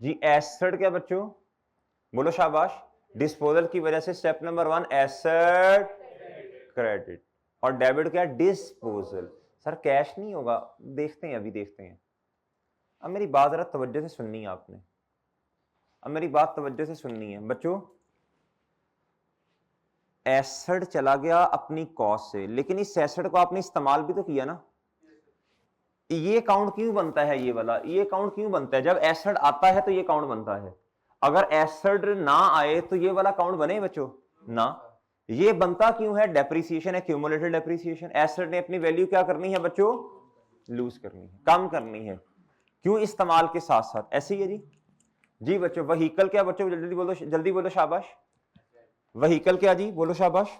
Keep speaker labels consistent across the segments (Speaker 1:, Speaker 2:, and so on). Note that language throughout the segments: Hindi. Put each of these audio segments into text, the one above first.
Speaker 1: जी एसेट क्या बच्चों, बोलो शाबाश। डिस्पोजल की वजह से स्टेप नंबर 1 एसेट क्रेडिट, और डेबिट क्या, डिस्पोजल। सर कैश नहीं होगा, देखते हैं, अभी देखते हैं। अब मेरी बात जरा तवज्जो से सुननी है आपने, अब मेरी बात तवज्जो से सुननी है बच्चों। एसेट चला गया अपनी कॉस्ट से, लेकिन इस एसेट को आपने इस्तेमाल भी तो किया ना। ये अकाउंट क्यों बनता है, ये वाला, ये अकाउंट क्यों बनता है? जब एसेट आता है तो ये अकाउंट बनता है। अगर एसेट ना आए तो ये वाला अकाउंट बने बच्चों ना। ये बनता क्यों है? डेप्रिसिएशन है, क्यूमुलेटेड डेप्रिसिएशन। एसेट ने अपनी वैल्यू क्या करनी है बच्चों, लूज करनी है, कम करनी है। क्यों? इस्तेमाल के साथ साथ। ऐसे ही है जी। जी बच्चों व्हीकल क्या बच्चों, जल्दी बोलो, जल्दी बोलो शाबाश। व्हीकल क्या जी, बोलो शाबाश।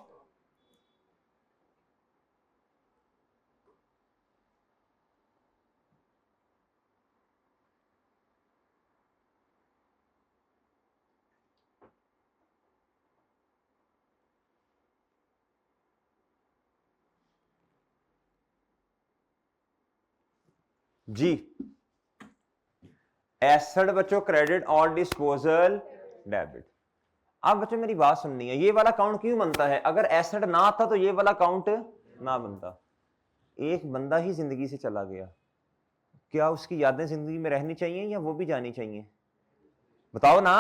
Speaker 1: जी एसेट बच्चों क्रेडिट और डिस्पोजल डेबिट। अब बच्चों मेरी बात सुननी है, ये वाला अकाउंट क्यों बनता है? अगर एसेट ना आता तो ये वाला अकाउंट ना बनता। एक बंदा ही जिंदगी से चला गया, क्या उसकी यादें जिंदगी में रहनी चाहिए या वो भी जानी चाहिए? बताओ ना।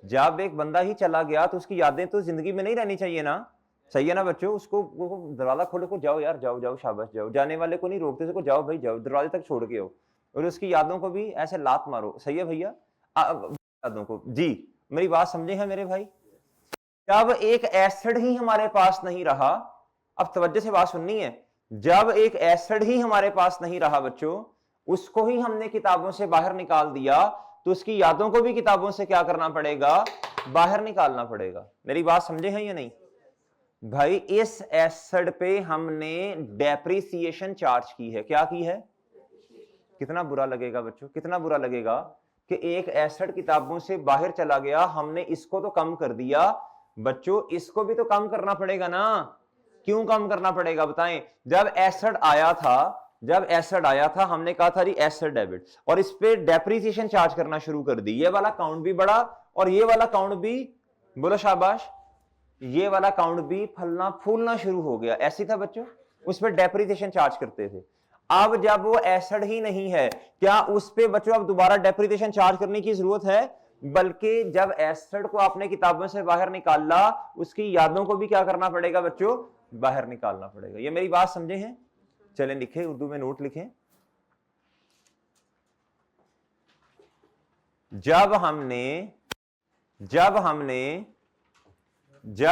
Speaker 1: जब एक बंदा ही चला गया तो उसकी यादें तो जिंदगी में नहीं रहनी चाहिए ना। सही है ना बच्चों? उसको दरवाजा खोलो को, जाओ यार, जाओ जाओ शाबाश जाओ, जाने वाले को नहीं रोकते, उसको जाओ भाई जाओ, दरवाजे तक छोड़ के आओ, और उसकी यादों को भी ऐसे लात मारो। सही है भैया? यादों को जी। मेरी बात समझे हैं मेरे भाई? जब एक एसिड ही हमारे पास नहीं रहा, अब तवज्जो से बात सुननी है, जब एक एसिड ही हमारे पास नहीं रहा बच्चों, उसको ही हमने किताबों से बाहर निकाल दिया, तो उसकी यादों को भी किताबों से क्या करना पड़ेगा, बाहर निकालना पड़ेगा। मेरी बात समझे हैं या नहीं भाई? इस एसिड पे हमने डेप्रिसिएशन चार्ज की है। क्या की है? कितना बुरा लगेगा बच्चों, कितना बुरा लगेगा कि एक एसिड किताबों से बाहर चला गया, हमने इसको तो कम कर दिया बच्चों, इसको भी तो कम करना पड़ेगा ना। क्यों कम करना पड़ेगा बताएं? जब एसिड आया था, जब एसिड आया था हमने कहा था जी एसिड डेबिट, और इस पे डेप्रिसिएशन चार्ज करना शुरू कर दी। ये वाला काउंट भी बढ़ा और ये वाला काउंट भी, बोलो शाबाश, ये वाला काउंट भी फलना फूलना शुरू हो गया। ऐसी था बच्चों, उस पर डेप्रिसिएशन चार्ज करते थे। अब जब वो एसिड ही नहीं है, क्या उस पे बच्चों अब दोबारा डेप्रिसिएशन चार्ज करने की जरूरत है? बल्कि जब एसिड को आपने किताबों से बाहर निकाला, उसकी यादों को भी क्या करना पड़ेगा बच्चों, बाहर निकालना पड़ेगा। ये मेरी बात समझे हैं? चलें लिखें, उर्दू में नोट लिखें। जब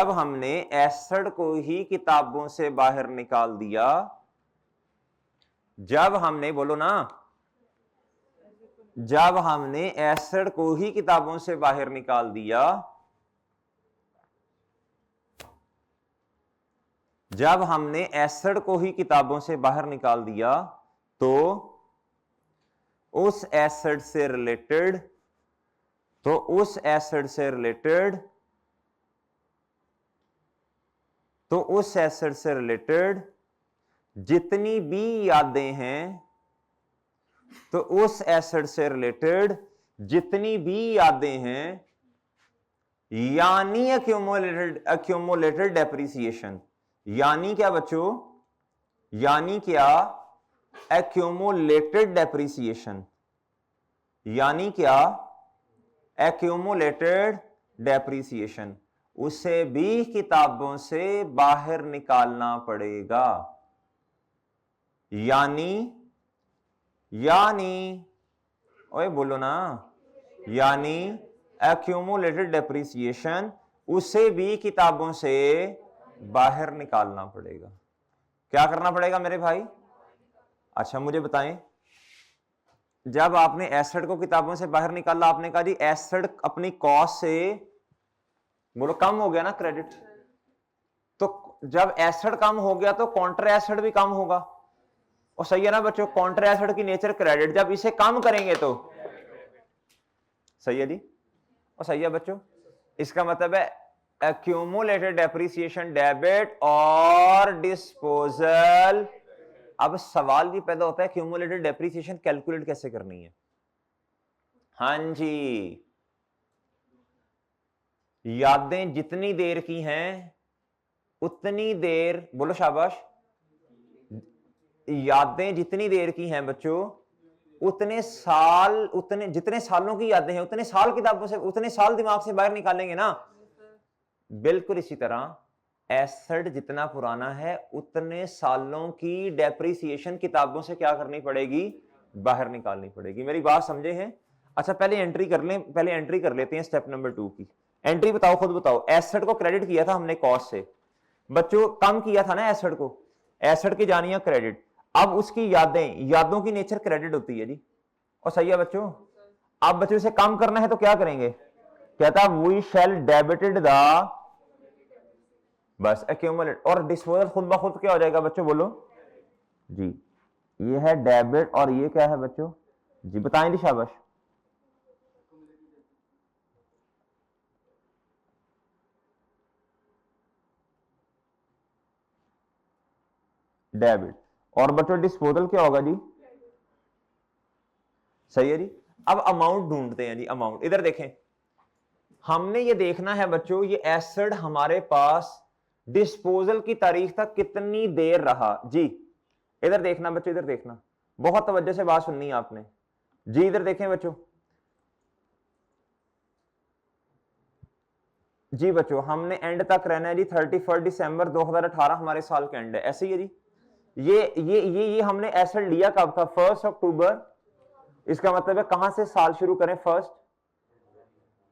Speaker 1: हमने एसिड को ही किताबों से बाहर निकाल दिया, जब हमने, बोलो ना, जब हमने एसिड को ही किताबों से बाहर निकाल दिया, जब हमने एसिड को ही किताबों से बाहर निकाल दिया, तो उस एसिड से रिलेटेड, तो उस एसिड से रिलेटेड, तो उस एसिड से रिलेटेड जितनी भी यादें हैं, तो उस एसिड से रिलेटेड जितनी भी यादें हैं, यानी एक्यूमुलेटेड डेप्रिसिएशन, यानी क्या बच्चों, यानी क्या, एक्यूमुलेटेड डेप्रिसिएशन, यानी क्या, एक्यूमुलेटेड डेप्रिसिएशन, उसे भी किताबों से बाहर निकालना पड़ेगा। यानी ओए बोलो ना, यानी एक्यूमुलेटेड डेप्रिसिएशन, उसे भी किताबों से बाहर निकालना पड़ेगा। क्या करना पड़ेगा मेरे भाई? अच्छा मुझे बताएं, जब आपने एसिड को किताबों से बाहर निकाला, आपने कहा जी एसिड अपनी कॉस्ट से, बोलो, कम हो गया ना क्रेडिट, तो जब एसिड कम हो गया तो काउंटर एसिड भी कम होगा। और सही है ना बच्चों? काउंटर एसिड की नेचर क्रेडिट, जब इसे कम करेंगे तो, सही है जी, और सही है बच्चों? इसका मतलब है एक्यूमुलेटेड डेप्रिसिएशन डेबिट और डिस्पोजल। अब सवाल भी पैदा होता है, एक्यूमुलेटेड डेप्रिसिएशन कैलकुलेट कैसे करनी है? हाँ जी, यादें जितनी देर की हैं उतनी देर, बोलो शाबाश, यादें जितनी देर की हैं बच्चों उतने साल, उतने जितने सालों की यादें हैं उतने साल किताबों से, उतने साल दिमाग से बाहर निकालेंगे ना। बिल्कुल इसी तरह एसेट जितना पुराना है उतने सालों की डेप्रिसिएशन किताबों से क्या करनी पड़ेगी, बाहर निकालनी पड़ेगी। मेरी बात समझे हैं? अच्छा पहले एंट्री कर लें, पहले एंट्री कर लेते हैं स्टेप नंबर 2 की। एंट्री बताओ, खुद बताओ। एसेट को क्रेडिट किया था हमने कॉस्ट से, बच्चों कम किया था ना एसेट को, एसेट की जानिए क्रेडिट। अब उसकी यादें, यादों की नेचर क्रेडिट होती है जी, और सही है बच्चों। अब बच्चों से कम करना है तो क्या करेंगे, कहता वी शैल डेबिटेड द, बस एक्यूमुलेट, और डिस्पोजल खुद ब खुद क्या हो जाएगा बच्चों, बोलो जी। ये है डेबिट और ये क्या है बच्चों जी, बताएं जी शाबाश। डेबिट, और बच्चों डिस्पोजल क्या होगा जी, सही है जी। अब अमाउंट ढूंढते हैं जी, अमाउंट इधर देखें। हमने ये देखना है बच्चों ये एसेट हमारे पास डिस्पोजल की तारीख तक कितनी देर रहा जी। इधर देखना बच्चों, इधर देखना, बहुत तवज्जो से बात सुननी है आपने जी। इधर देखें बच्चों जी, बच्चों हमने एंड तक रहना है जी, 31 दिसंबर 2018 हमारे साल का एंड है, ऐसे ही है जी। ये हमने एसेट लिया कब था, 1 अक्टूबर। इसका मतलब है कहां से साल शुरू करें,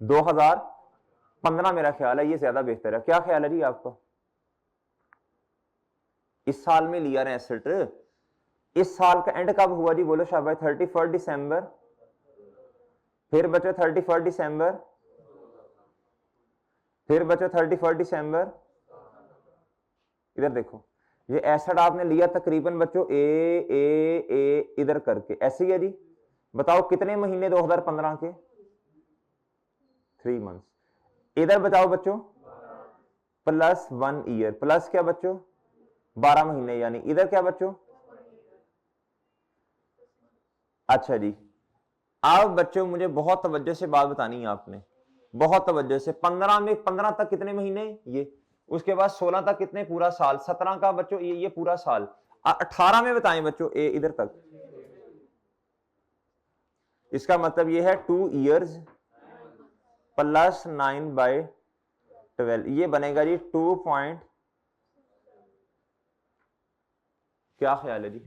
Speaker 1: 2015 मेरा ख्याल है, ये ज्यादा बेहतर है। क्या ख्याल है जी आपका, इस साल में लिया ना एसेट, इस साल का एंड कब हुआ जी, बोलो शाबाश, 31 दिसंबर। फिर बच्चों 31 दिसंबर, फिर बच्चों 31 दिसंबर। इधर देखो, ये एसेट आपने लिया तकरीबन बच्चों ए इधर करके, ऐसे ही है जी। बताओ कितने महीने 2015 के, 3 मंथ्स। इधर बताओ बच्चों प्लस 1 ईयर, प्लस क्या बच्चों 12 महीने, यानी इधर क्या बच्चों, अच्छा जी। अब बच्चों मुझे बहुत तवज्जो से बात बतानी है आपने, बहुत तवज्जो से। 15 में, 15 तक कितने महीने ये, उसके बाद 16 तक कितने, पूरा साल। 17 का बच्चों ये पूरा साल। 18 में बताएं बच्चों ए इधर तक, इसका मतलब ये है 2 ईयर्स प्लस 9/12, ये बनेगा जी 2 पॉइंट, क्या ख्याल है जी,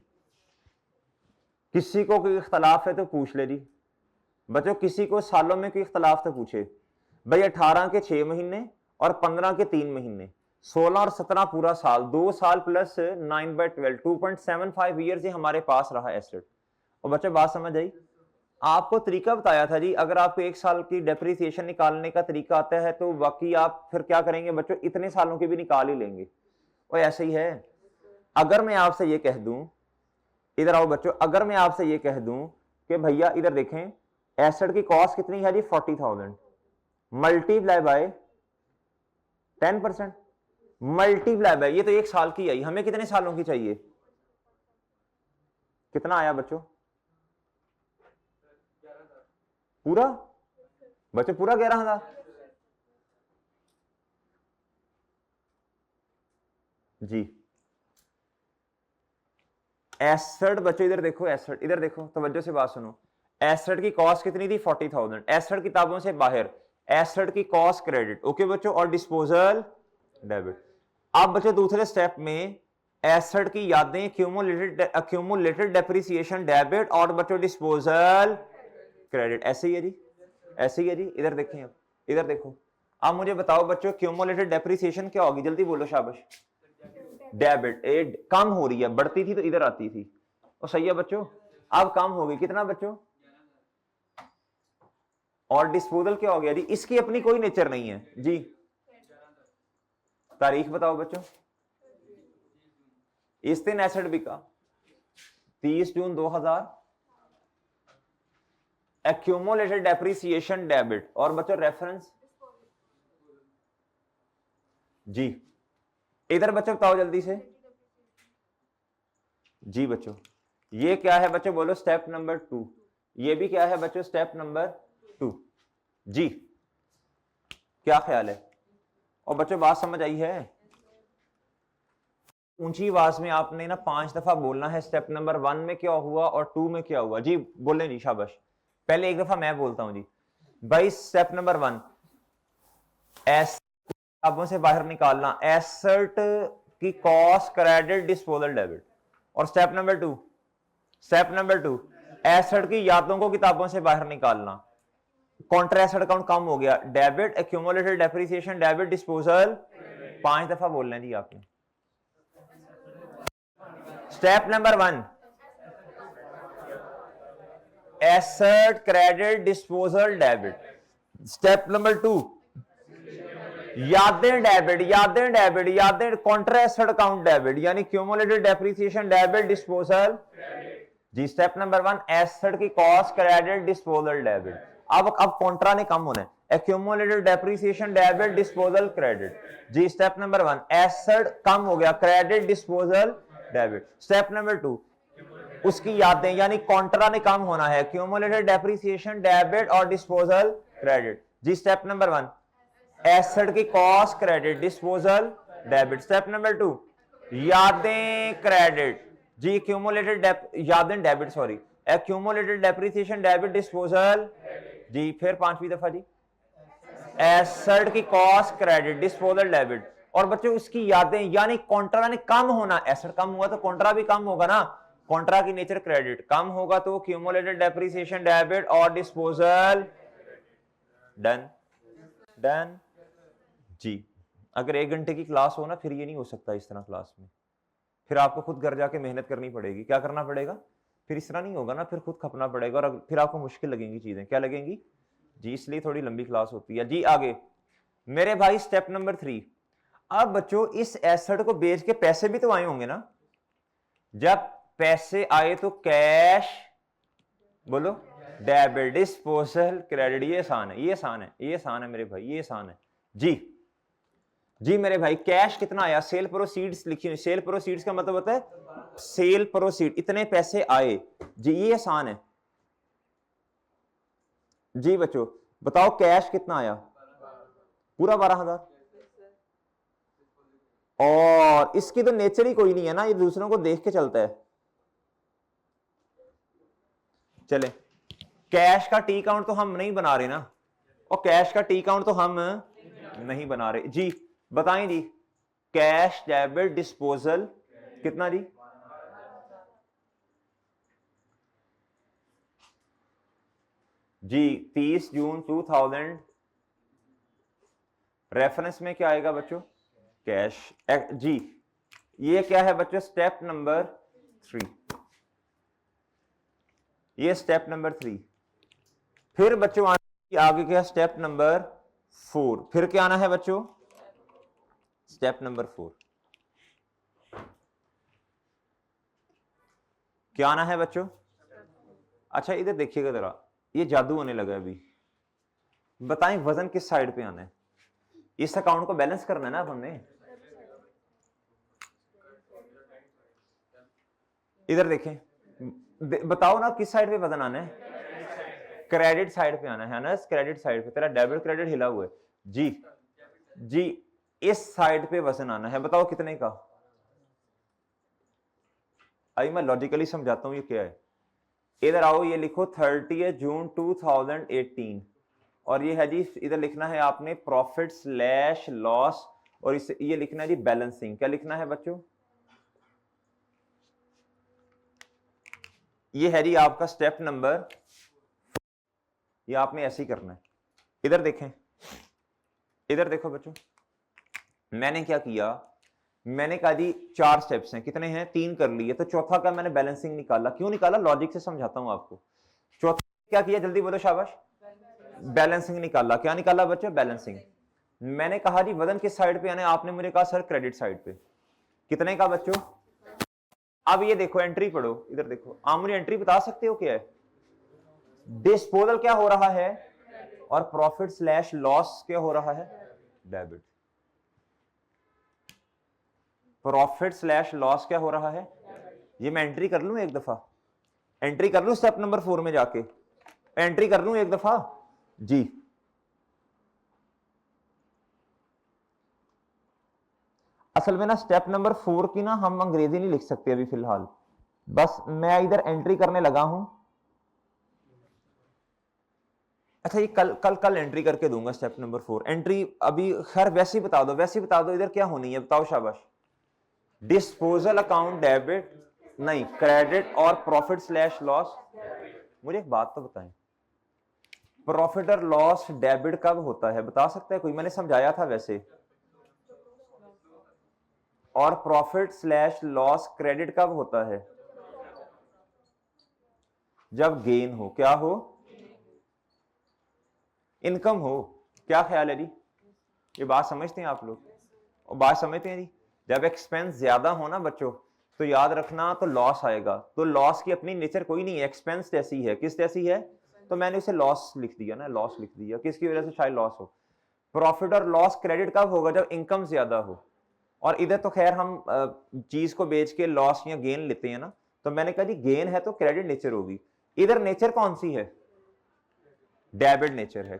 Speaker 1: किसी को कोई इख्तलाफ है तो पूछ ले जी बच्चों, किसी को सालों में कोई इख्तलाफ तो पूछे भाई। 18 के 6 महीने और 15 के 3 महीने, 16 और 17 पूरा साल, 2 साल प्लस 9/12, 2.75 ईयर्स ये हमारे पास रहा एसेट। और बच्चों बात समझ आई? आपको तरीका बताया था जी, अगर आपको 1 साल की डेप्रिसिएशन निकालने का तरीका आता है तो बाकी आप फिर क्या करेंगे बच्चों, इतने सालों की भी निकाल ही लेंगे। और ऐसे ही है। अगर मैं आपसे ये कह दूं, इधर आओ बच्चों, अगर मैं आपसे ये कह दूं कि भैया इधर देखें एसेट की कॉस्ट कितनी है जी, 40,000, मल्टीप्लाई बाय 10%, मल्टीप्लाई बाय, ये तो 1 साल की आई, हमें कितने सालों की चाहिए, कितना आया बच्चों, पूरा बच्चों पूरा 11,000 जी। एसेट बच्चों इधर देखो, एसेट इधर देखो, तवज्जो से बात सुनो। एसेट की कॉस्ट कितनी थी, 40,000, एसेट किताबों से बाहर, एसेट की कॉस्ट क्रेडिट, ओके बच्चों, और डिस्पोजल डेबिट। अब बच्चों दूसरे स्टेप में एसेट की यादें, एक्यूमुलेटेड डेप्रिसिएशन डेबिट, और बच्चों डिस्पोजल क्रेडिट, ऐसे ही है जी, ऐसे ही है जी। इधर देखें, अब इधर देखो, अब मुझे बताओ बच्चों क्यूमुलेटेड डेप्रिसिएशन क्या होगी, जल्दी बोलो शाबाश। डेबिट, कम हो रही है, बढ़ती थी तो इधर आती थी, और सही है बच्चों, अब कम हो गई, कितना बच्चों, और डिस्पोजल क्या हो गया जी, इसकी अपनी कोई नेचर नहीं है जी। तारीख बताओ बच्चों, इस दिन एसेट बिका 30 जून 2000, एक्यूमुलेटेड डेप्रिसिएशन डेबिट, और बच्चों रेफरेंस जी। इधर बच्चों बताओ जल्दी से जी बच्चों, ये क्या है बच्चों, बोलो स्टेप नंबर 2, ये भी क्या है बच्चों, स्टेप नंबर 2। जी क्या ख्याल है? और बच्चों बात समझ आई है? ऊंची आवाज में आपने ना 5 दफा बोलना है, स्टेप नंबर 1 में क्या हुआ और 2 में क्या हुआ। जी बोले जी, शाबाश। पहले एक दफा मैं बोलता हूं जी। भाई स्टेप नंबर 1, किताबों से बाहर निकालना, एसेट की कॉस्ट, क्रेडिट, डिस्पोजल, डेबिट। और स्टेप नंबर 2, एसेट की यादों को किताबों से बाहर निकालना। कॉन्ट्रा एसेट अकाउंट कम हो गया, debit, accumulated depreciation, debit, disposal. 5 दफा बोलना है जी आपने। Step number 1, asset, credit, disposal, debit. Step number 2, यादें, यादें, कॉन्ट्रा एसेट अकाउंट डेबिट, यानी क्यूमुलेटेड डेप्रिसिएशन, डेबिट, डिस्पोजल। जी स्टेप नंबर 1, एसेट की कॉस्ट, क्रेडिट, डिस्पोजल, डेबिट। अब कॉन्ट्रा ने कम होना है, accumulated depreciation, debit, disposal, credit. जी स्टेप नंबर 1, एसेट कम हो गया, credit, disposal, debit. Step number 2, उसकी यादें यानी कॉन्ट्रा ने कम होना है, क्यूमुलेटेड डेप्रिसिएशन, डेबिट और डिस्पोजल, क्रेडिट। जी स्टेप नंबर 1, एसेट की cost, credit, disposal, debit. Step number 2, यादें, क्रेडिट। जी एक्यूमुलेटेड यादें debit, sorry, accumulated depreciation, debit, disposal. जी फिर 5वीं दफा जी, एसेट की कॉस्ट, क्रेडिट, डिस्पोजल, डेबिट। और बच्चों उसकी यादें यानी कॉन्ट्रा ने कम होना, एसेट कम हुआ तो कॉन्ट्रा भी कम होगा ना, कॉन्ट्रा की नेचर क्रेडिट, कम होगा तो क्यूमुलेटेड डेप्रिसिएशन, डेबिट और डिस्पोजल। डन डन जी। अगर 1 घंटे की क्लास हो ना, फिर ये नहीं हो सकता इस तरह क्लास में, फिर आपको खुद घर जाके मेहनत करनी पड़ेगी। क्या करना पड़ेगा? फिर इस तरह नहीं होगा ना, फिर खुद खपना पड़ेगा और फिर आपको मुश्किल लगेंगी चीजें। क्या लगेंगी जी? इसलिए थोड़ी लंबी क्लास होती है। जी आगे मेरे भाई, स्टेप नंबर 3। अब बच्चों इस एसेट को बेच के पैसे भी तो आए होंगे ना। जब पैसे आए तो कैश, बोलो, डेबिट, डिस्पोजल, क्रेडिट। ये आसान है, ये आसान है, ये आसान है मेरे भाई, ये आसान है। जी मेरे भाई, कैश कितना आया? सेल प्रोसीड्स लिखी हुई, सेल प्रोसीड्स का मतलब होता है सेल प्रोसीड, इतने पैसे आए जी, ये आसान है। जी बच्चों बताओ कैश कितना आया? पूरा 12,000। और इसकी तो नेचर ही कोई नहीं है ना, ये दूसरों को देख के चलता है। चले, कैश का टी काउंट तो हम नहीं बना रहे ना, और कैश का टी काउंट तो हम नहीं बना रहे। जी बताएं जी, कैश, डेबिट, डिस्पोजल कितना जी? जी 30 जून 2000। रेफरेंस में क्या आएगा बच्चों? कैश। जी ये क्या है बच्चों? Step number 3। ये स्टेप नंबर 3। फिर बच्चों आगे क्या? Step number 4। फिर क्या आना है बच्चों? स्टेप नंबर 4 क्या आना है बच्चों? अच्छा इधर देखिएगा जरा, ये जादू होने लगा अभी। बताएं वजन किस साइड पे आना है? इस अकाउंट को बैलेंस करना है ना अब हमने। इधर देखें, बताओ ना किस साइड पे वजन आना है? क्रेडिट साइड पे आना है ना, क्रेडिट साइड पे। तेरा डेबिट क्रेडिट हिला हुआ है जी इस साइड पे वजन आना है। बताओ कितने का? अभी मैं लॉजिकली समझाता हूं ये क्या है। इधर आओ, ये लिखो 30 जून 2018, और ये है जी, इधर लिखना है आपने प्रॉफिट स्लैश लॉस, और इसे ये लिखना है जी बैलेंसिंग। क्या लिखना है बच्चों? ये है जी आपका स्टेप नंबर, ये आपने ऐसे ही करना है। इधर देखें, इधर देखो बच्चों, मैंने क्या किया, मैंने कहा जी 4 स्टेप्स हैं। कितने हैं? 3 कर लिए, तो चौथा का मैंने बैलेंसिंग निकाला। क्यों निकाला? लॉजिक से समझाता हूं आपको। चौथा क्या किया? जल्दी बोलो, शाबाश। बैलेंसिंग निकाला। क्या निकाला बच्चों? बैलेंसिंग। मैंने कहा जी वजन किस साइड पे आना है? आपने मुझे कहा सर क्रेडिट साइड पे। कितने का बच्चों? अब ये देखो, एंट्री पढ़ो, इधर देखो। आप मुझे एंट्री बता सकते हो क्या है? डिस्पोजल क्या हो रहा है, और प्रॉफिट स्लैश लॉस क्या हो रहा है? डेबिट। प्रॉफिट स्लैश लॉस क्या हो रहा है? ये मैं एंट्री कर लूं एक दफा, एंट्री कर लूं स्टेप नंबर 4 में जाके। एंट्री कर लूं एक दफा जी। असल में ना स्टेप नंबर 4 की ना हम अंग्रेजी नहीं लिख सकते अभी फिलहाल, बस मैं इधर एंट्री करने लगा हूं। अच्छा ये कल एंट्री करके दूंगा स्टेप नंबर 4 एंट्री। अभी खैर वैसे ही बता दो, वैसे ही बता दो इधर क्या होनी है, बताओ शाबाश। डिस्पोजल अकाउंट डेबिट नहीं क्रेडिट और प्रॉफिट स्लैश लॉस। मुझे एक बात तो बताएं, प्रॉफिट और लॉस डेबिट कब होता है, बता सकता है कोई? मैंने समझाया था वैसे। और प्रॉफिट स्लैश लॉस क्रेडिट कब होता है? जब गेन हो। क्या हो? इनकम हो। क्या ख्याल है जी? ये बात समझते हैं आप लोग? और बात समझते हैं जी? जब एक्सपेंस ज्यादा हो ना बच्चों, तो याद रखना तो लॉस आएगा। तो लॉस की अपनी नेचर कोई नहीं है, एक्सपेंस जैसी है। किस जैसी है? तो मैंने उसे लॉस लिख दिया ना, लॉस लिख दिया। किसकी वजह से? शायद लॉस हो। प्रॉफिट और लॉस क्रेडिट कब होगा? जब इनकम ज्यादा हो। और इधर तो खैर हम चीज को बेच के लॉस या गेन लेते हैं ना, तो मैंने कहा जी गेन है तो क्रेडिट नेचर होगी। इधर नेचर कौन सी है? डेबिट नेचर है।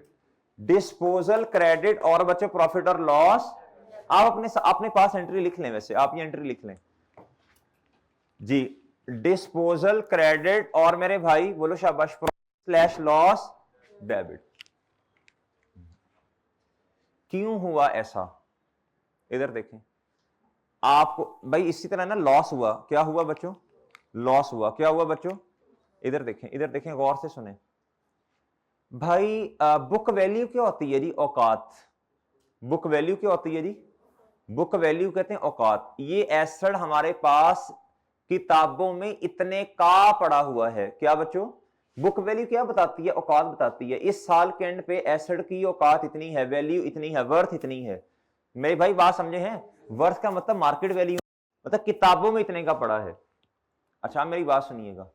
Speaker 1: डिस्पोजल क्रेडिट और बच्चों प्रॉफिट और लॉस। आप अपने पास एंट्री लिख लें, वैसे आप ये एंट्री लिख लें जी। डिस्पोजल क्रेडिट और मेरे भाई बोलो शाबाश स्लैश लॉस डेबिट। क्यों हुआ ऐसा? इधर देखें आपको भाई, इसी तरह ना लॉस हुआ। क्या हुआ बच्चों? लॉस हुआ। क्या हुआ बच्चों? इधर देखें, इधर देखें, गौर से सुने भाई। बुक वैल्यू क्या होती है जी? औकात। बुक वैल्यू क्या होती है जी? बुक वैल्यू कहते हैं औकात। ये एसेट हमारे पास किताबों में इतने का पड़ा हुआ है। क्या बच्चों? बुक वैल्यू क्या बताती है? औकात बताती है। इस साल के एंड पे एसेट की औकात इतनी है, वैल्यू इतनी है, वर्थ इतनी है। मेरे भाई बात समझे हैं? वर्थ का मतलब मार्केट वैल्यू, मतलब किताबों में इतने का पड़ा है। अच्छा मेरी बात सुनिएगा,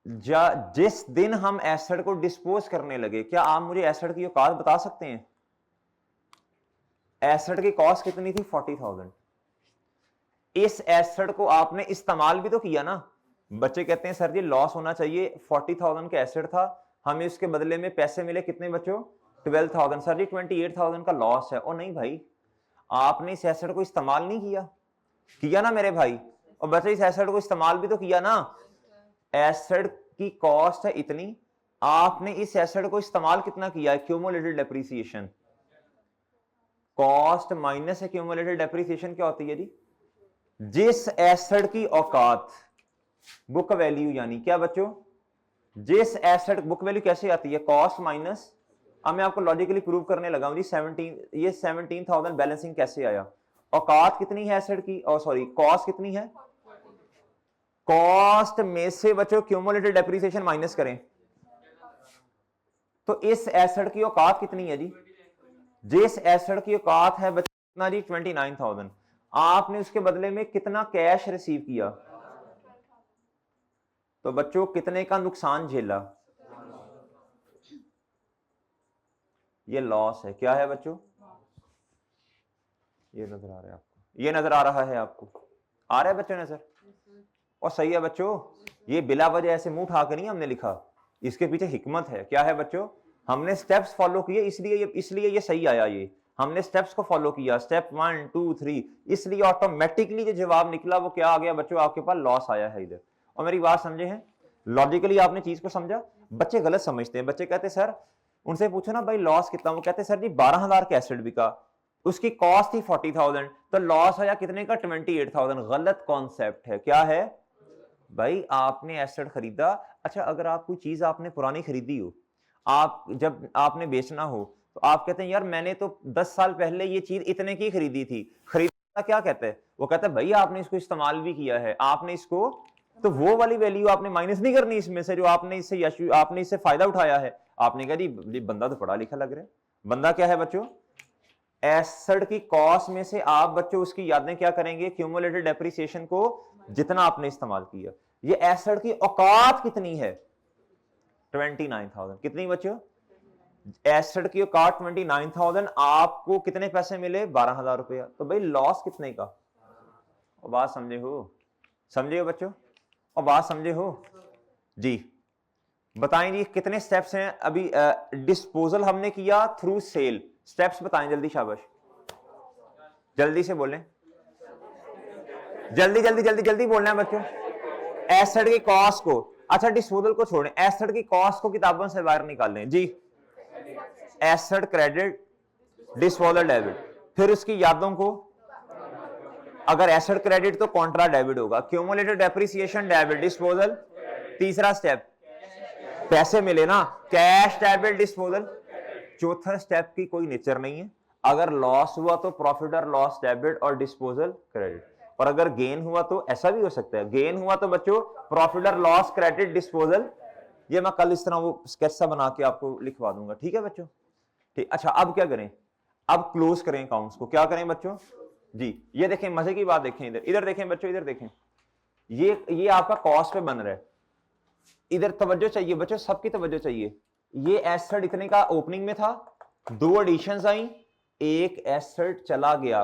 Speaker 1: जिस दिन हम एसेट को डिस्पोज करने लगे, क्या आप मुझे एसेट की औकात बता सकते हैं? एसेट की कॉस्ट कितनी थी? 40,000। इस एसेट को आपने इस्तेमाल भी तो किया ना। बच्चे कहते हैं सर जी लॉस होना चाहिए, 40,000 का एसेट था, हमें उसके बदले में पैसे मिले कितने बच्चों? 12,000। सर जी 28,000 का लॉस है। ओ नहीं भाई, आपने इस एसेट को इस्तेमाल नहीं किया। किया ना मेरे भाई? और बच्चे इस एसेट को इस्तेमाल भी तो किया ना। एसेट की कॉस्ट है इतनी, आपने इस एसेट को इस्तेमाल कितना किया है? Cumulated depreciation. Cost minus accumulated depreciation क्या होती है जी? जिस एसेट की औकात, बुक वैल्यू यानी क्या बच्चों? जिस एसेट, बुक वैल्यू कैसे आती है? कॉस्ट माइनस, अब मैं आपको लॉजिकली प्रूव करने लगा हूं जी। 17,000 बैलेंसिंग कैसे आया? औकात कितनी है एसेट की? और सॉरी कॉस्ट कितनी है? कॉस्ट में से बच्चों क्यूमुलेटेड डेप्रिसिएशन माइनस करें तो इस एसेट की औकात कितनी है जी? जिस एसेट की औकात है बच्चों कितना जी? 29,000। आपने उसके बदले में कितना कैश रिसीव किया? तो बच्चों कितने का नुकसान झेला? ये लॉस है। क्या है बच्चों? ये नजर आ रहा है आपको? ये नजर आ रहा है आपको? आ रहा है बच्चों नजर? और सही है बच्चों, ये बिला वजह ऐसे मुंह उठा के नहीं हमने लिखा, इसके पीछे हिकमत है। क्या है बच्चों? हमने स्टेप्स फॉलो किए, इसलिए ये सही आया। ये हमने स्टेप्स को फॉलो किया, स्टेप 1 2 3, इसलिए ऑटोमेटिकली जो जवाब निकला वो क्या आ गया बच्चों? आपके पास लॉस आया है इधर। और मेरी बात समझे हैं? लॉजिकली आपने चीज को समझा। बच्चे गलत समझते हैं। बच्चे कहते सर, उनसे पूछो ना भाई लॉस कितना, वो कहते सर जी 12,000 का एसेट बिका, उसकी कॉस्ट थी 40,000, तो लॉस आया कितने का? 28,000। गलत कॉन्सेप्ट है। क्या है भाई? आपने एसेट खरीदा। अच्छा अगर आप कोई चीज आपने पुरानी खरीदी हो, आप जब आपने बेचना हो तो आप कहते हैं यार मैंने तो 10 साल पहले ये चीज इतने की खरीदी थी। खरीदा क्या कहते हैं? वो कहता है भाई आपने इसको इस्तेमाल भी किया है, आपने इसको, तो वो वाली वैल्यू आपने माइनस नहीं करनी इसमें से जो आपने इससे फायदा उठाया है। आपने कहा जी बंदा तो पढ़ा लिखा लग रहा है। बंदा क्या है बच्चों? एसेट की कॉस्ट में से आप बच्चों उसकी यादें क्या करेंगे? क्यूमुलेटेड डेप्रिसिएशन को जितना आपने इस्तेमाल किया। ये एसेट की औकात कितनी है? 29,000। कितनी बच्चों? एसेट की औकात 29,000। आपको कितने पैसे मिले? 12,000 रुपया। तो भाई लॉस कितने का? और बात समझे हो? समझे हो बच्चों? और बात समझे हो जी? बताएं जी कितने स्टेप्स हैं अभी। डिस्पोजल हमने किया थ्रू सेल, स्टेप्स बताएं जल्दी, शाबाश जल्दी से बोलें, जल्दी जल्दी जल्दी जल्दी बोलना है बच्चों। एसेट की कॉस्ट को, अच्छा डिस्पोजल को छोड़ें, एसेट की कॉस्ट को किताबों से बाहर निकाल लें जी। एसेट क्रेडिट, डिस्पोजल डेबिट, फिर उसकी यादों को, अगर एसेट क्रेडिट तो कॉन्ट्रा डेबिट होगा, क्यूमुलेटेड डेप्रिसिएशन डेबिट, डिस्पोजल। तीसरा स्टेप पैसे मिले ना, कैश डेबिट डिस्पोजल। चौथा स्टेप की कोई नेचर नहीं है, अगर लॉस हुआ तो प्रॉफिट और लॉस डेबिट और डिस्पोजल क्रेडिट, और अगर गेन हुआ तो ऐसा भी हो सकता है, गेन हुआ तो बच्चों प्रॉफिट और लॉस क्रेडिट डिस्पोजल। ये मैं कल इस तरह वो स्केच सा बना के आपको लिखवा दूंगा, ठीक है बच्चों। ठीक, अच्छा अब क्या करें, अब क्लोज करें अकाउंट्स को, क्या करें बच्चों जी। ये देखें मजे की बात, देखें इधर, इधर देखें बच्चों, इधर देखें, ये आपका कॉस्ट पे बन रहा है, इधर तवज्जो चाहिए बच्चों, सबकी तवज्जो चाहिए। ये एसेट इतने का ओपनिंग में था, दो एडिशंस आई, एक एसेट चला गया,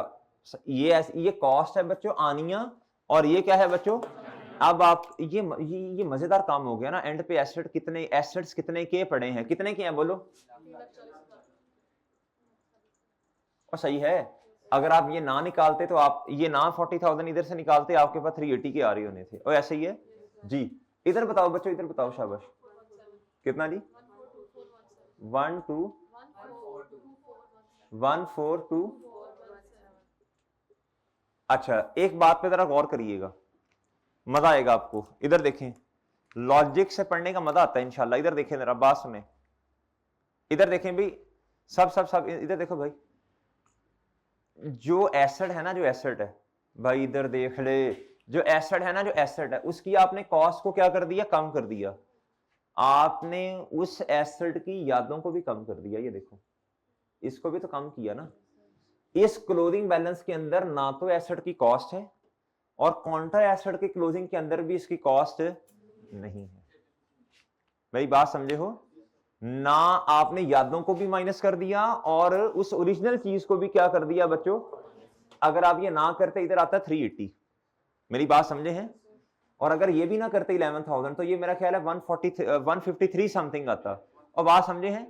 Speaker 1: ये कॉस्ट है बच्चों आनिया, और ये क्या है बच्चों। अब आप ये मजेदार काम हो गया ना, एंड पे एसेट कितने, एसेट्स कितने के पड़े हैं, कितने के हैं बोलो। और सही है, अगर आप ये ना निकालते तो आप ये ना 40,000 इधर से निकालते, आपके पास 380 के आ रहे होने थे, और ऐसे ही है जी। इधर बताओ बच्चों, इधर बताओ शाबाश, कितना जी 142। अच्छा एक बात पे जरा गौर करिएगा, मजा आएगा आपको, इधर देखें, लॉजिक से पढ़ने का मजा आता है इंशाल्लाह। इधर देखें जरा, बात सुने, इधर देखें भाई, सब इधर देखो भाई, जो एसेट है ना, जो एसेट है भाई, इधर देख ले, जो एसेट है ना, जो एसेट है उसकी आपने कॉस्ट को क्या कर दिया, कम कर दिया, आपने उस एसेट की यादों को भी कम कर दिया, ये देखो इसको भी तो कम किया ना। इस क्लोजिंग बैलेंस के अंदर ना तो एसेट की कॉस्ट है, और काउंटर एसेट के क्लोजिंग के अंदर भी इसकी कॉस्ट नहीं है। मेरी बात समझे हो ना, आपने यादों को भी माइनस कर दिया और उस ओरिजिनल चीज को भी क्या कर दिया बच्चों। अगर आप ये ना करते, इधर आता 380, मेरी बात समझे हैं, और अगर ये भी ना करते 11,000 तो ये मेरा ख्याल है 153 समथिंग आता। और बात समझे हैं,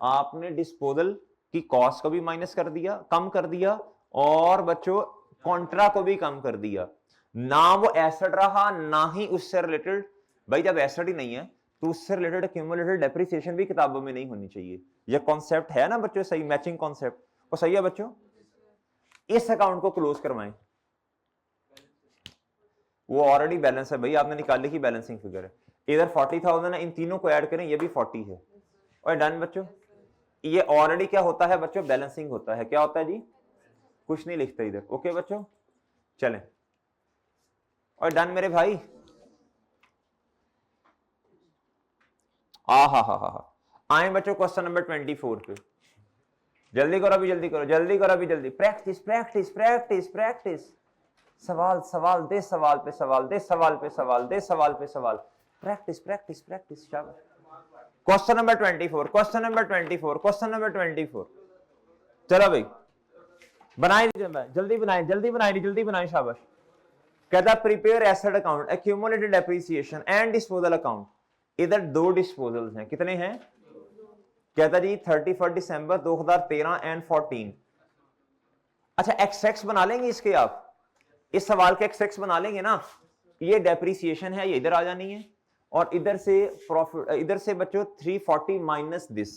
Speaker 1: आपने डिस्पोजल की कॉस्ट को भी माइनस कर दिया, कम कर दिया, और बच्चों कॉन्ट्रा को भी कम कर दिया, ना वो एसेट रहा ना ही उससे रिलेटेड। भाई जब एसेट ही नहीं है तो उससे रिलेटेड क्यूमुलेटेड डेप्रिसिएशन भी किताबों में नहीं होनी चाहिए। ये कॉन्सेप्ट है ना बच्चों, सही मैचिंग कॉन्सेप्ट, और सही है बच्चों। इस अकाउंट को क्लोज करवाएं, वो ऑलरेडी बैलेंस है भाई, आपने निकाली की बैलेंसिंग फिगर है, इधर 40,000 है, इन तीनों को ऐड करें, ये भी 40 है, और डन बच्चों। ये ऑलरेडी क्या होता है बच्चों, बैलेंसिंग होता है, क्या होता है जी, कुछ नहीं लिखते इधर, ओके बच्चों चलें, और डन मेरे भाई। हा आए बच्चों क्वेश्चन नंबर 24 पे, जल्दी करो अभी, जल्दी करो, जल्दी करो अभी, जल्दी, प्रैक्टिस प्रैक्टिस प्रैक्टिस प्रैक्टिस, सवाल सवाल दे, सवाल पे सवाल दे, सवाल पे सवाल दे, सवाल पे सवाल, प्रैक्टिस प्रैक्टिस प्रैक्टिस, शाबाश। Question number 24, question number 24, question number 24, चलो भाई बनाए, जल्दी बनाए, जल्दी बनाए, जल्दी बनाए, शाबाश। कहता prepare asset account, accumulated depreciation and disposal account. इधर दो डिस्पोजल्स हैं, कितने हैं, कहता जी 31 दिसंबर 2013 एंड 14। अच्छा एक्स बना लेंगे इसके, आप इस सवाल के एक्स बना लेंगे ना, ये डेप्रिसिएशन है, ये इधर आ जानी है, और इधर से प्रॉफिट, इधर से बच्चों 340 माइनस दिस,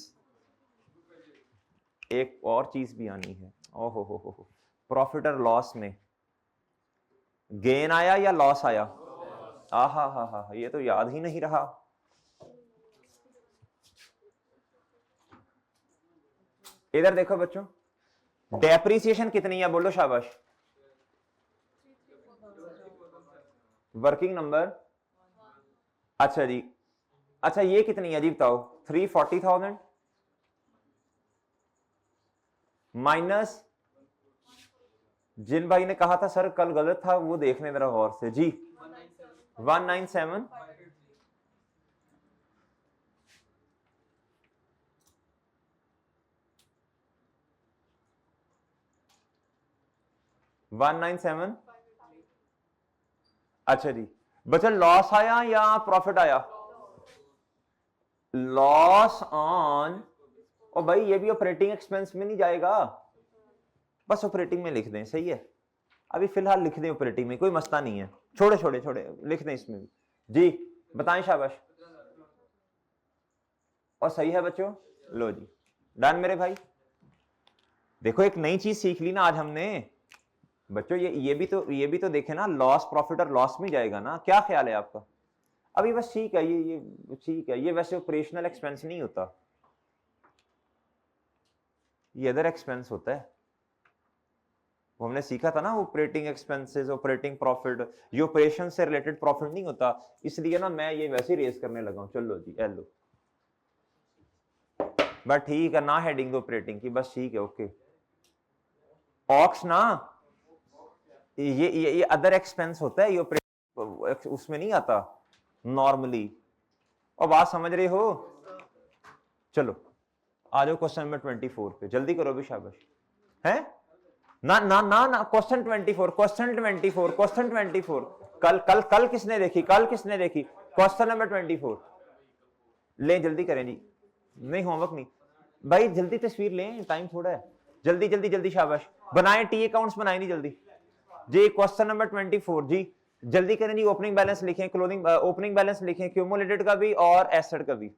Speaker 1: एक और चीज भी आनी है, ओहो हो, प्रॉफिट और लॉस में गेन आया या लॉस आया, हा, ये तो याद ही नहीं रहा। इधर देखो बच्चों, डेप्रिसिएशन कितनी है बोलो शाबाश, वर्किंग नंबर, अच्छा जी, अच्छा ये कितनी है जी बताओ, 340,000 माइनस, जिन भाई ने कहा था सर कल गलत था वो देखने जरा गौर से जी, 197, अच्छा जी बच्चा, लॉस आया या प्रॉफिट आया, लॉस ऑन, और भाई ये भी ऑपरेटिंग एक्सपेंस में नहीं जाएगा, बस ऑपरेटिंग में लिख दें, सही है। अभी फिलहाल लिख दें ऑपरेटिंग में, कोई मसला नहीं है, छोड़े छोड़े छोड़े लिख दें इसमें भी। जी बताएं, शाबाश। और सही है बच्चों, लो जी डन मेरे भाई। देखो एक नई चीज सीख ली ना आज हमने बच्चों, ये भी तो देखे ना, लॉस प्रॉफिट और लॉस में जाएगा ना, क्या ख्याल है आपका? अभी बस ठीक है, ये ठीक है, ये वैसे ऑपरेशनल एक्सपेंस नहीं होता, ये अदर एक्सपेंस होता है। वो हमने सीखा था ना, ऑपरेटिंग एक्सपेंसेस, ऑपरेटिंग प्रॉफिट, ये ऑपरेशन से रिलेटेड प्रॉफिट नहीं होता, इसलिए ना मैं ये वैसे ही रेस करने लगा हूं। चलो जी एलो, बस ठीक है ना, हेडिंग दो ऑपरेटिंग की, बस ठीक है, ओके। ऑक्स ना, ये अदर एक्सपेंस होता है, ये ऑपरेटिंग उसमें नहीं आता नॉर्मली, और बात समझ रहे हो? चलो आ जाओ क्वेश्चन नंबर 24 पे, जल्दी करो भी, शाबाश। है ना ना ना ना, क्वेश्चन 24, क्वेश्चन 24, क्वेश्चन 24। कल कल कल किसने देखी, कल किसने देखी? क्वेश्चन नंबर 24 ले, जल्दी करें जी, नहीं होमवर्क नहीं भाई, जल्दी तस्वीर लें, टाइम थोड़ा है, जल्दी जल्दी जल्दी, शाबाश। बनाए टी अकाउंट्स, बनाए नहीं जल्दी जी। क्वेश्चन नंबर 24 जी, जल्दी करें जी। ओपनिंग बैलेंस लिखें, क्लोजिंग ओपनिंग बैलेंस लिखें, क्यूमुलेटेड का भी और एसेट का भी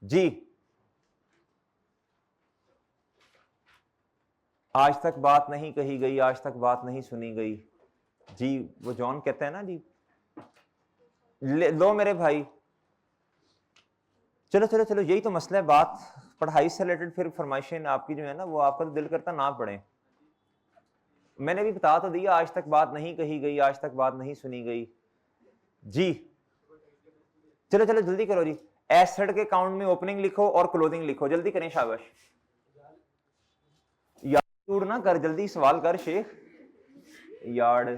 Speaker 1: जी। आज तक बात नहीं कही गई, आज तक बात नहीं सुनी गई जी, वो जॉन कहते हैं ना जी। लो मेरे भाई, चलो चलो चलो, यही तो मसला है, बात पढ़ाई से रिलेटेड फिर फरमाइशें आपकी जो है ना, वो आपका तो दिल करता ना पढ़े। मैंने भी बता तो दिया, आज तक बात नहीं कही गई, आज तक बात नहीं सुनी गई जी। चलो चलो जल्दी करो जी। एसेट के अकाउंट में ओपनिंग लिखो और क्लोजिंग लिखो, जल्दी करें, शाबाश। यार्ड ना कर, जल्दी सवाल कर शेख, यार्ड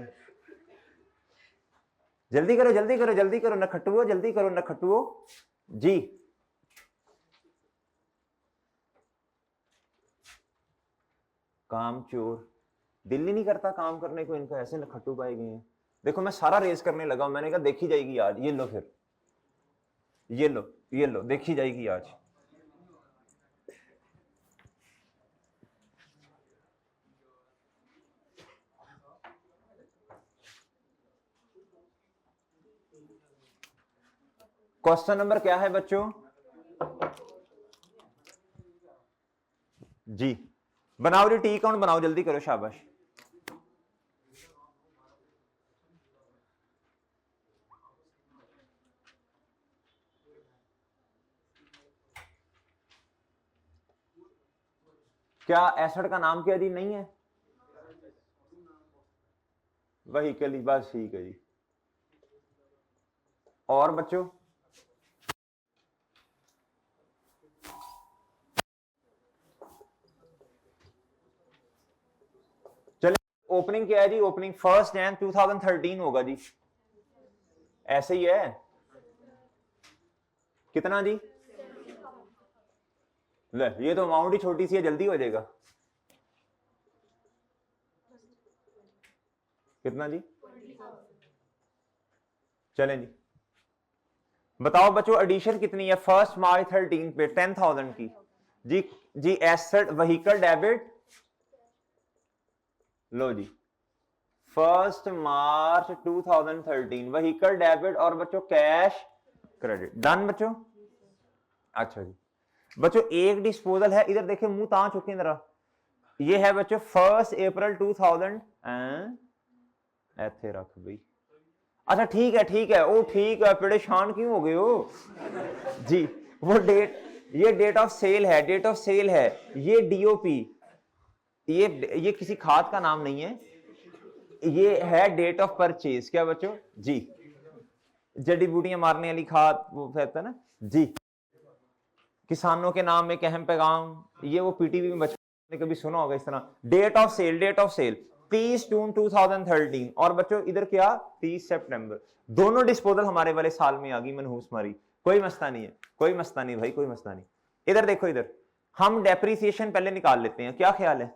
Speaker 1: जल्दी करो जल्दी करो जल्दी करो, न खटुओ, जल्दी करो न खटुओ जी। काम चोर, दिल ही नहीं करता काम करने को इनका, ऐसे नखट्टू पाए गए हैं। देखो मैं सारा रेस करने लगा, मैंने कहा देखी जाएगी आज, ये लो फिर, ये लो ये लो, देखी जाएगी आज। क्वेश्चन नंबर क्या है बच्चों जी? बनाओ जी टी अकाउंट बनाओ, जल्दी करो, शाबाश। क्या एसेट का नाम क्या जी? नहीं है वही के लिए, बस ठीक है जी। और बच्चों चले, ओपनिंग क्या है जी? ओपनिंग 1 जनवरी 2013 होगा जी, ऐसे ही है। कितना जी? ले, ये तो अमाउंट ही छोटी सी है, जल्दी हो जाएगा। कितना जी? चलें जी, बताओ बच्चों एडिशन कितनी है 1 मार्च 13 पे? 10,000 की जी। जी एसेट व्हीकल डेबिट, लो जी 1 मार्च 2013 व्हीकल डेबिट, और बच्चों कैश क्रेडिट, डन बच्चों। अच्छा जी बच्चों, एक डिस्पोजल है, इधर देखिए मुंह ता चुके जरा, ये है बच्चों 1 अप्रैल 2000, ऐथे रख भाई। अच्छा ठीक है, ओ ठीक है, परेशान क्यों हो गए हो जी? वो डेट, ये डेट ऑफ सेल है, डेट ऑफ सेल है, ये डीओपी, ये किसी खाद का नाम नहीं है, ये है डेट ऑफ परचेज। क्या बच्चों जी? जड़ी बूटियां मारने वाली खाद, वो कहता है ना जी, किसानों के नाम एक अहम पैगाम, ये वो पीटीवी में बच्चों ने कभी सुना होगा इस तरह। Date of sale, date of sale 30 June 2013, और बच्चों इधर क्या 30 सितंबर, दोनों डिस्पोजल हमारे वाले साल में आ गई, मनहूस मारी, कोई मसला नहीं है, कोई मसला नहीं भाई, कोई मसला नहीं। इधर देखो, इधर हम डेप्रीसिएशन पहले निकाल लेते हैं, क्या ख्याल है?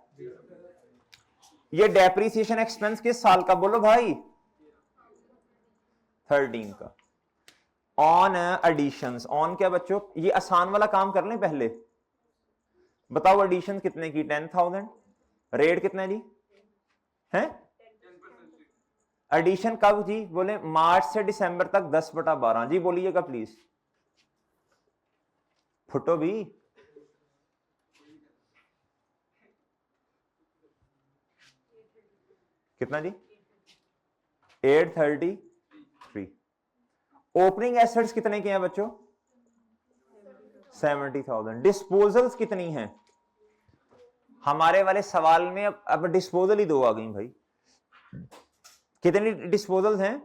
Speaker 1: ये डेप्रीसिएशन एक्सपेंस किस साल का बोलो भाई? 13 का। ऑन एडिशंस, ऑन क्या बच्चों, ये आसान वाला काम कर लें पहले, बताओ एडिशन कितने की, 10,000, रेट कितना है जी, है एडिशन कब जी, बोले मार्च से दिसंबर तक 10/12, जी बोलिएगा प्लीज, फुटो भी, कितना जी, 833। ओपनिंग एसेट्स कितने के हैं बच्चों, 70,000। डिस्पोजल्स कितनी हैं, हमारे वाले सवाल में अब डिस्पोजल ही दो आ गई भाई, कितनी डिस्पोजल्स हैं,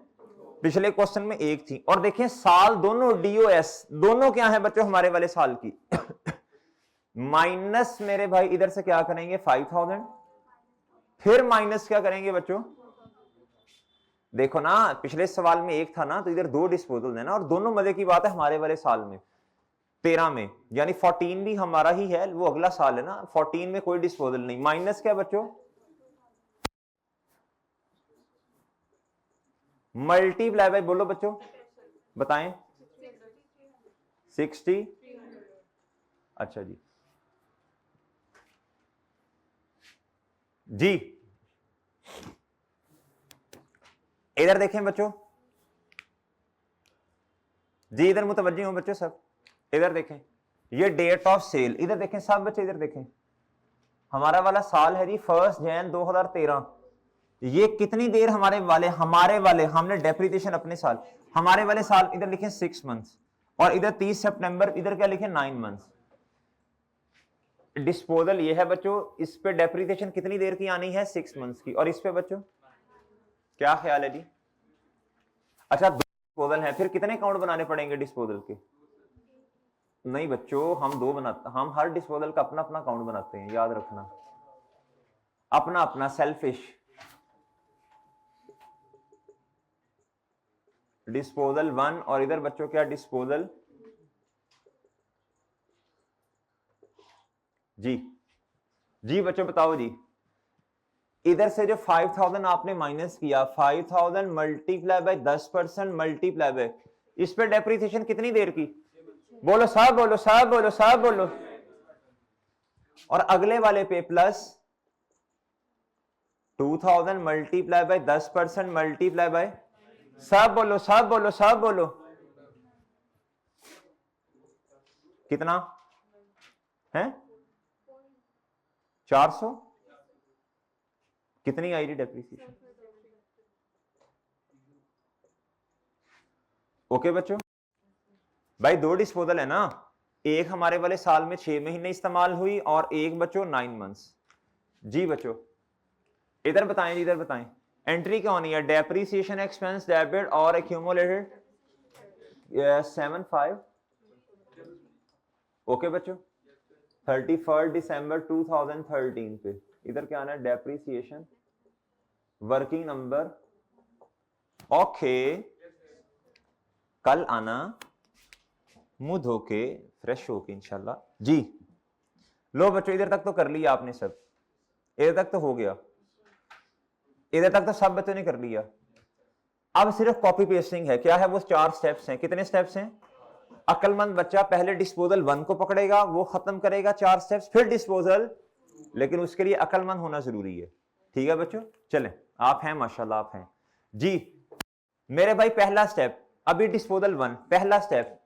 Speaker 1: पिछले क्वेश्चन में एक थी, और देखें साल दोनों डीओएस दोनों क्या है बच्चों हमारे वाले साल की माइनस मेरे भाई इधर से क्या करेंगे 5,000, फिर माइनस क्या करेंगे बच्चों, देखो ना पिछले सवाल में एक था ना, तो इधर 2 डिस्पोजल है ना, और दोनों मजे की बात है हमारे वाले साल में 13 में, यानी 14 भी हमारा ही है, वो अगला साल है ना, 14 में कोई डिस्पोजल नहीं, माइनस क्या बच्चों, मल्टीप्लाई बाय, बोलो बच्चों बताएं, 60, अच्छा जी जी, इधर देखें बच्चों जी, इधर मुतवज्जे हो बच्चों सब, इधर देखें, ये डेट ऑफ सेल, इधर देखें सब बच्चे, इधर देखें, हमारा वाला साल है जी 1 जनवरी 2013, ये कितनी देर हमारे वाले हमने डेप्रिसिएशन अपने साल, हमारे वाले साल इधर लिखे 6 मंथ्स, और इधर 30 सितंबर, इधर क्या लिखे 9 मंथ्स। डिस्पोजल ये है बच्चों, इस पे डेप्रिसिएशन कितनी देर की आनी है, 6 मंथ्स की, और इस पे बच्चों क्या ख्याल है जी, अच्छा 2 डिस्पोजल है, फिर कितने काउंट बनाने पड़ेंगे डिस्पोजल के, नहीं बच्चों हम 2 बनाते, हम हर डिस्पोजल का अपना अपना काउंट बनाते हैं, याद रखना, अपना अपना सेल्फिश, डिस्पोजल 1, और इधर बच्चों क्या डिस्पोजल, जी जी बच्चों बताओ जी, इधर से जो 5,000 आपने माइनस किया, 5,000 मल्टीप्लाई बाय 10% मल्टीप्लाई बाय, इस पे डेप्रिसिएशन कितनी देर की, बोलो साहब, बोलो साहब, बोलो साहब, बोलो, और अगले वाले पे plus 2,000 multiply by 10% multiply by, सब बोलो साहब, बोलो साहब, बोलो, कितना है 400, कितनी आई रही डेप्रिसिएशन, ओके बच्चों भाई, 2 डिस्पोजल है ना, एक हमारे वाले साल में 6 महीने इस्तेमाल हुई, और एक बच्चों 9 मंथ्स, जी बच्चों इधर बताएं, इधर बताएं, एंट्री क्या होनी है, डेप्रिसिएशन एक्सपेंस डेबिट और एक्यूमुलेटेड 75, ओके बच्चों 31 दिसंबर 2013 पे, इधर क्या आना है, डेप्रिसिएशन वर्किंग नंबर, ओके कल आना मुंह धो के फ्रेश होके इंशाल्लाह जी। लो बच्चों इधर तक तो कर लिया आपने सब, इधर तक तो हो गया, इधर तक तो सब बच्चों ने कर लिया, अब सिर्फ कॉपी पेस्टिंग है, क्या है वो 4 स्टेप्स हैं, कितने स्टेप्स हैं, अक्लमंद बच्चा पहले डिस्पोजल 1 को पकड़ेगा, वो खत्म करेगा 4 स्टेप्स, फिर डिस्पोजल, लेकिन उसके लिए अक्लमंद होना जरूरी है, ठीक है बच्चों, चलें आप हैं माशाल्लाह, आप हैं जी मेरे भाई। पहला स्टेप अभी डिस्पोजल 1, पहला स्टेप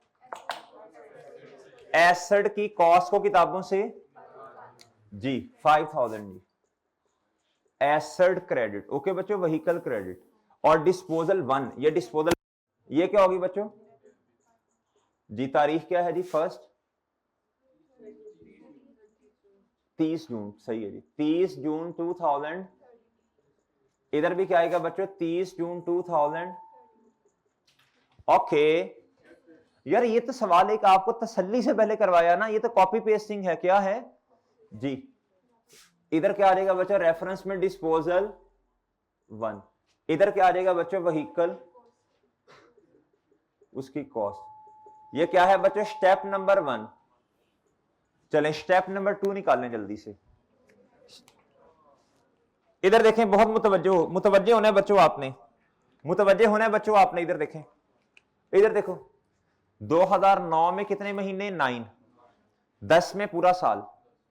Speaker 1: एसेट की कॉस्ट को किताबों से जी 5,000 जी, एसेट क्रेडिट, ओके बच्चों व्हीकल क्रेडिट, और डिस्पोजल 1, ये डिस्पोजल ये क्या होगी बच्चों जी, तारीख क्या है जी, 30 जून, सही है जी 30 जून 2000, इधर भी क्या आएगा बच्चों 30 जून 2000, ओके यार ये तो सवाल एक आपको तसल्ली से पहले करवाया ना, ये तो कॉपी पेस्टिंग है, क्या है जी, इधर क्या आ जाएगा बच्चों रेफरेंस में डिस्पोजल 1, इधर क्या आ जाएगा बच्चों व्हीकल उसकी कॉस्ट, ये क्या है बच्चों स्टेप नंबर 1, चलें स्टेप नंबर 2 निकालें जल्दी से, इधर देखें बहुत मुतवज्जे होना है बच्चों आपने, मुतवज्जे होना है बच्चों आपने, इधर देखें, इधर देखो 2009 में कितने महीने? 9। 10 में पूरा साल,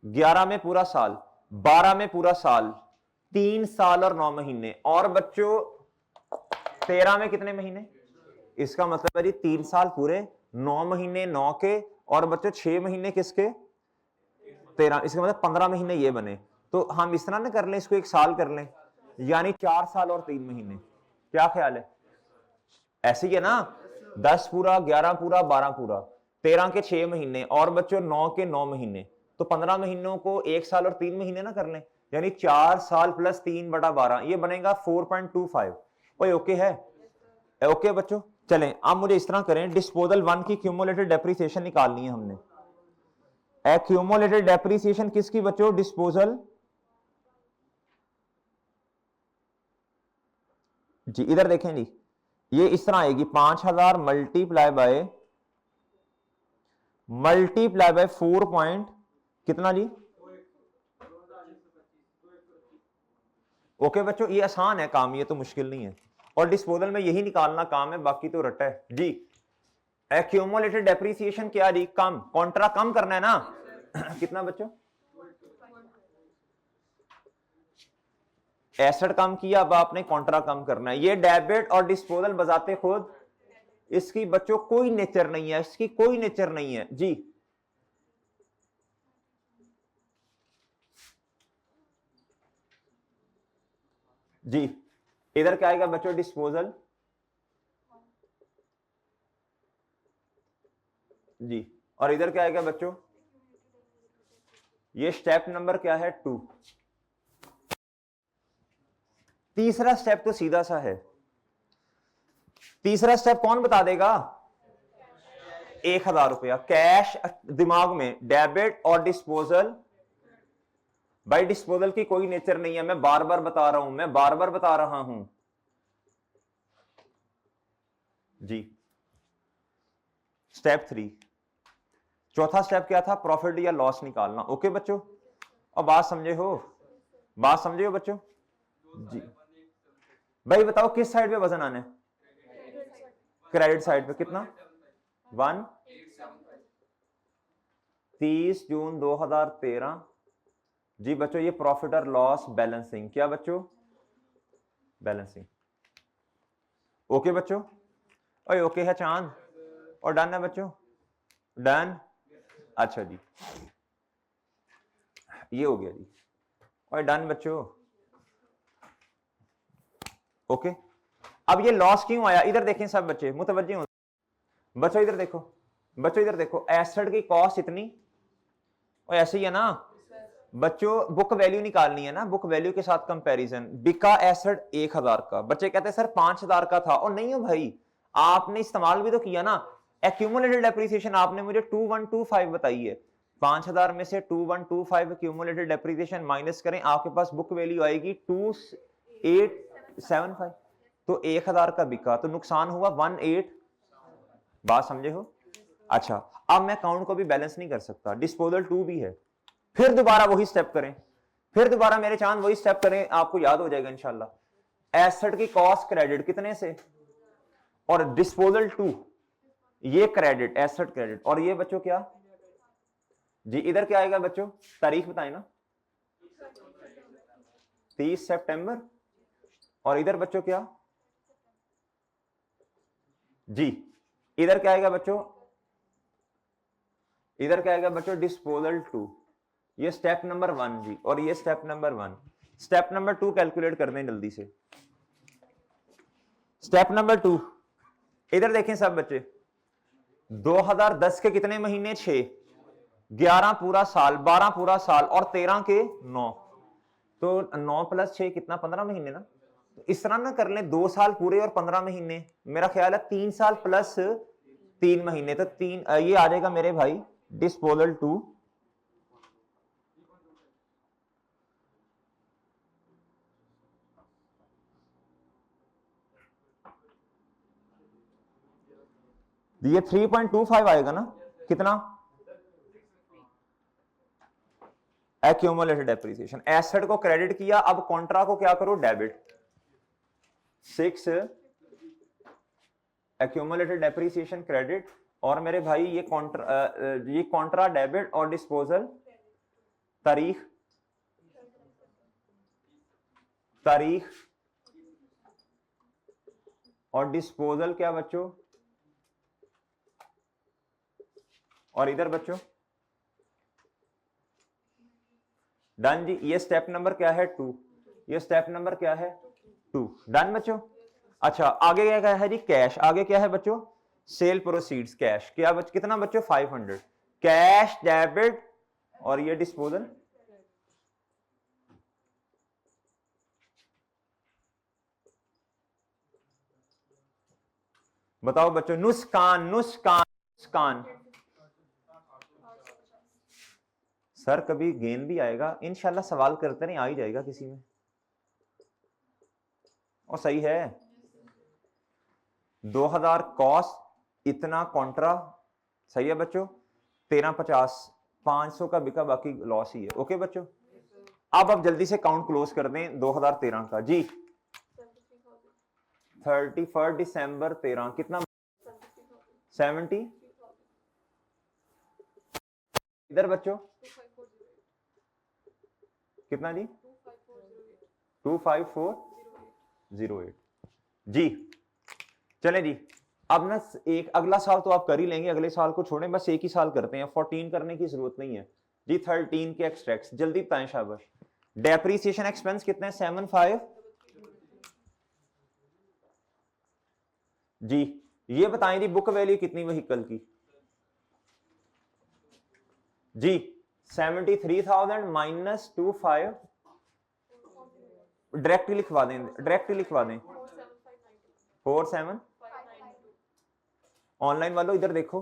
Speaker 1: 11 में पूरा साल, 12 में पूरा साल, 3 साल और 9 महीने। और बच्चों 13 में कितने महीने? इसका मतलब है जी 3 साल पूरे, 9 महीने 9 के, और बच्चों 6 महीने किसके? 13। इसका मतलब 15 महीने ये बने। तो हम इस तरह ना कर लें, इसको 1 साल कर लें, यानी 4 साल और 3 महीने। क्या ख्याल है? ऐसे ही है ना? 10 पूरा, 11 पूरा, 12 पूरा, 13 के 6 महीने, और बच्चों 9 के 9 महीने। तो 15 महीनों को 1 साल और 3 महीने ना कर लें, यानी 4 साल प्लस 3/12, ये बनेगा 4.25। ओए ओके है? ओके बच्चों, चलें अब मुझे इस तरह करें, डिस्पोजल 1 की क्यूमुलेटेड डेप्रिसिएशन निकालनी है हमने। एक्यूमुलेटेड डेप्रिसिएशन किसकी बच्चों? डिस्पोजल जी। इधर देखें जी, ये इस तरह आएगी 5000 मल्टीप्लाई बाय 4 पॉइंट कितना जी? ओके बच्चों, ये आसान है काम, ये तो मुश्किल नहीं है। और डिस्पोजल में यही निकालना काम है, बाकी तो रटा है जी। एक्यूमुलेटेड डेप्रिसिएशन क्या जी? कम, कॉन्ट्रा कम करना है ना। कितना बच्चों? एसेट कम किया, अब आपने कॉन्ट्रा कम करना है। ये डेबिट और डिस्पोजल बजाते खुद इसकी बच्चों कोई नेचर नहीं है, इसकी कोई नेचर नहीं है जी। जी इधर क्या आएगा बच्चों? डिस्पोजल जी। और इधर क्या आएगा बच्चों? ये स्टेप नंबर क्या है? 2। तीसरा स्टेप तो सीधा सा है। तीसरा स्टेप कौन बता देगा? 1000 रुपया कैश दिमाग में। डेबिट और डिस्पोजल, भाई डिस्पोजल की कोई नेचर नहीं है, मैं बार बार बता रहा हूं, मैं बार बार बता रहा हूं जी। स्टेप 3, चौथा स्टेप क्या था? प्रॉफिट या लॉस निकालना। ओके बच्चों, और बात समझे हो? बात समझे हो बच्चों जी? भाई बताओ किस साइड पे वजन आना है? क्रेडिट साइड पे। कितना? 1 30 जून 2013 जी बच्चों। ये प्रॉफिट और लॉस बैलेंसिंग, क्या बच्चों? बैलेंसिंग। ओके बच्चों, ओए ओके है चांद, और डन है बच्चों? डन। अच्छा जी, ये हो गया जी, और डन बच्चों। ओके, अब ये लॉस क्यों आया? इधर देखें सब बच्चे, मुतवज्जे हो बच्चों, इधर देखो बच्चों, इधर देखो। एसेट की कॉस्ट इतनी, और ऐसे ही है ना बच्चों, बुक वैल्यू निकालनी है ना, बुक वैल्यू के साथ कंपैरिजन। बिका एसेट 1000 का, बच्चे कहते हैं सर 5000 का था, और नहीं हो भाई, आपने इस्तेमाल भी तो किया ना। एक्यूमुलेटेड डेप्रिसिएशन आपने मुझे 2125 बताई है, 5000 में से 2125 एक्यूमुलेटेड डेप्रिसिएशन माइनस करें, आपके पास बुक वैल्यू आएगी 2875। तो 1000 का बिका, तो नुकसान हुआ 18। बात समझे हो? अच्छा, अब मैं अकाउंट को भी बैलेंस नहीं कर सकता, डिस्पोजल 2 भी है। फिर दोबारा वही स्टेप करें, फिर दोबारा मेरे चांद वही स्टेप करें, आपको याद हो जाएगा इंशाल्लाह। एसेट की कॉस्ट क्रेडिट कितने से, और डिस्पोजल 2 ये क्रेडिट, एसेट क्रेडिट। और ये बच्चों क्या जी? इधर क्या आएगा बच्चों? तारीख बताएं ना। 30 सितंबर। और इधर बच्चों क्या जी? इधर क्या आएगा बच्चों? इधर क्या आएगा बच्चों? डिस्पोजल 2। ये स्टेप नंबर 1 जी, और ये step number 1। Step number 2 calculate कर दें जल्दी से। स्टेप नंबर 2, इधर देखें सब बच्चे, 2010 के कितने महीने? 6, 11 पूरा साल, 12 पूरा साल, और 13 के 9। तो 9 + 6 कितना? 15 महीने ना। तो इस तरह ना कर लें, 2 साल पूरे और 15 महीने, मेरा ख्याल है 3 साल प्लस 3 महीने, तो 3 ये आ जाएगा मेरे भाई डिस्पोजल 2। ये 3.25 आएगा ना। कितना? Accumulated depreciation. एसेट को क्रेडिट किया, अब कॉन्ट्रा को क्या करो? डेबिट। 6 एक्यूमुलेटेड डेप्रिसिएशन क्रेडिट, और मेरे भाई ये कॉन्ट्रा डेबिट और डिस्पोजल तारीख और डिस्पोजल क्या बच्चों, और इधर बच्चों डन जी। ये स्टेप नंबर क्या है 2, ये स्टेप नंबर क्या है 2, डन बच्चों। अच्छा आगे क्या है जी कैश, आगे क्या है बच्चों सेल प्रोसीड्स कैश, क्या कितना बच्चों 500 कैश डेबिट और ये डिस्पोजल। बताओ बच्चों नुस्कान नुस्कान नुस्कान। सर कभी गेन भी आएगा इंशाल्लाह, सवाल करते नहीं आ ही जाएगा किसी में। और सही है 2000 कॉस्ट इतना कॉन्ट्रा, सही है बच्चों 1350 500 का बिका, बाकी लॉस ही है। ओके बच्चों अब जल्दी से काउंट क्लोज कर दें 2013 का जी। 31 दिसंबर 13 कितना 70, इधर बच्चों कितना जी 25408 जी। चले जी अब ना एक अगला साल तो आप कर ही लेंगे, अगले साल को छोड़ें, बस एक ही साल करते हैं, 14 करने की जरूरत नहीं है जी। 13 के एक्सट्रैक्ट्स जल्दी बताएं शाबाश। डेप्रीसिएशन एक्सपेंस कितने 75 जी। ये बताएं जी बुक वैल्यू कितनी व्हीकल की जी 73,000 माइनस 25, डायरेक्टली लिखवा दें 47। ऑनलाइन वालों इधर देखो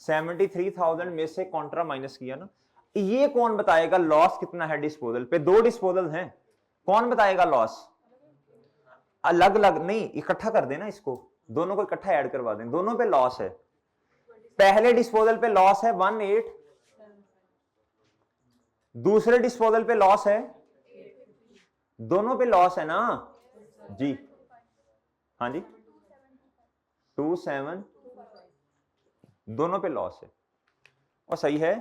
Speaker 1: 73,000 में से कॉन्ट्रा माइनस किया ना, ये कौन बताएगा लॉस कितना है डिस्पोजल पे, 2 डिस्पोजल हैं, कौन बताएगा लॉस, अलग अलग नहीं इकट्ठा कर देना, इसको दोनों को इकट्ठा ऐड करवा दें, दोनों पे लॉस है। पहले डिस्पोजल पे लॉस है 18, दूसरे डिस्पोजल पे लॉस है, दोनों पे लॉस है ना जी। हाँ जी 27, दोनों पे लॉस है। और सही है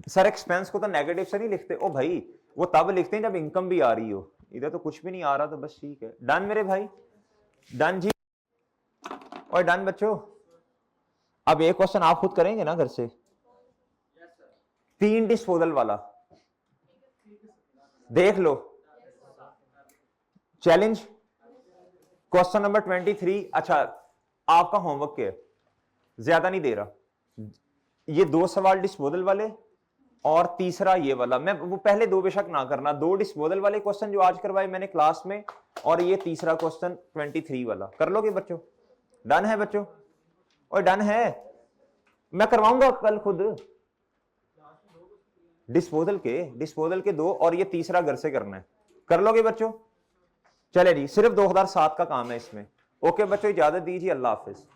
Speaker 1: सर एक्सपेंस को तो नेगेटिव से नहीं लिखते, ओ भाई वो तब लिखते हैं जब इनकम भी आ रही हो, इधर तो कुछ भी नहीं आ रहा तो बस ठीक है। डन मेरे भाई डन जी। और डन बच्चों अब एक क्वेश्चन आप खुद करेंगे ना घर से, 3 डिस्पोजल वाला देख लो चैलेंज क्वेश्चन नंबर 23। अच्छा आपका होमवर्क क्या है, ज्यादा नहीं दे रहा, ये 2 सवाल डिस्पोजल वाले और तीसरा ये वाला, मैं वो पहले 2 बेशक ना करना, 2 डिस्पोजल वाले क्वेश्चन जो आज करवाए मैंने क्लास में, और ये तीसरा क्वेश्चन 23 वाला कर लोगे बच्चों। डन है बच्चों और डन है, मैं करवाऊंगा कल खुद डिस्पोजल के 2 और ये तीसरा घर से करना है, कर लोगे बच्चों। चले जी सिर्फ 2007 का काम है इसमें। ओके बच्चों इजाजत दीजिए, अल्लाह हाफिज।